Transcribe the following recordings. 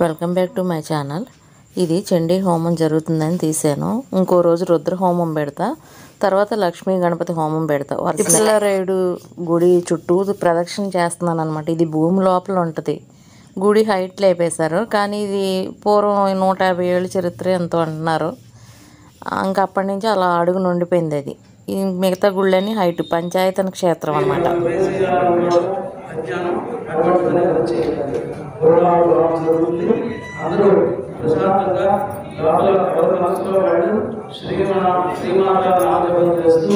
Welcome back to my channel. ఇది చండీ హోమం జరుగుతుందని తీసాను. ఇంకో రోజు రుద్ర హోమం పెడతా, తర్వాత లక్ష్మీ గణపతి హోమం పెడతా. వర్షిల్లరేడు గుడి చుట్టూ ప్రదక్షిణ చేస్తున్నాను అనమాట. ఇది భూమి లోపల ఉంటుంది. గుడి హైట్ లేపేశారు, కానీ ఇది పూర్వం 150 ఏళ్ళ చరిత్ర ఎంతో అంటున్నారు. ఇంకా అప్పటి నుంచి అలా అడుగు ఉండిపోయింది. అది ఈ మిగతా గుళ్ళని హైట్ పంచాయతన క్షేత్రం అనమాట. అందరూ ప్రశాంతంగా శ్రీమాత నామజపం చేస్తూ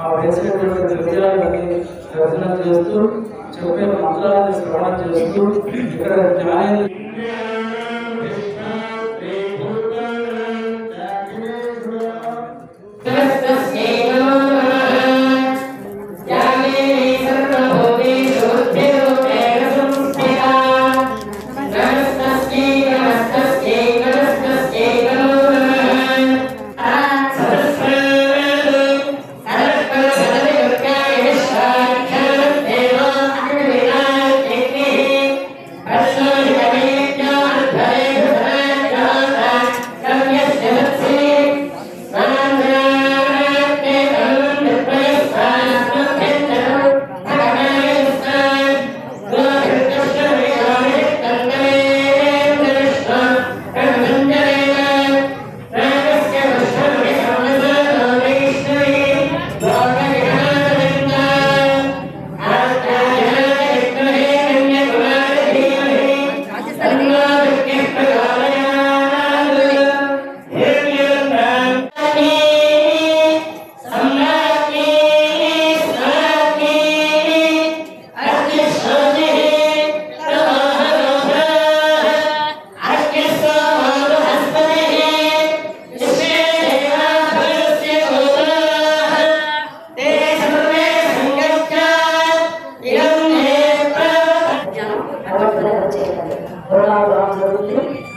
ఆ వేసినటువంటి విజయాలని రచన చేస్తూ చెప్పే మంత్రాలను శ్రవణం చేస్తూ ఇక్కడ జ్ఞానాన్ని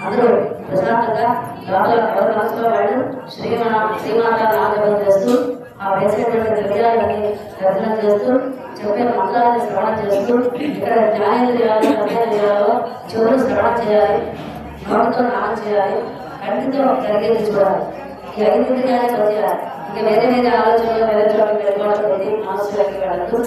అందరూ ప్రశాంతంగా శ్రీమాత నామజపం చేస్తూ ఆ వేసినటువంటి విజయాలని రచన చేస్తూ చెప్పే మంత్రాలను శ్రవణం చేస్తూ ఇక్కడ జ్ఞానేంద్రియాలు కర్మేంద్రియాలు చెవులు శ్రవణం చేయాలి, నోటితో నామం చేయాలి, కంటితో జరిగేది చూడాలి. ఈ 5 ఇంద్రియాలు చేయాలి. ఇంకా వేరే వేరే ఆలోచనలు వేరే చోట్ల వెళ్ళకూడదు, మనసులోకి వెళ్ళదు.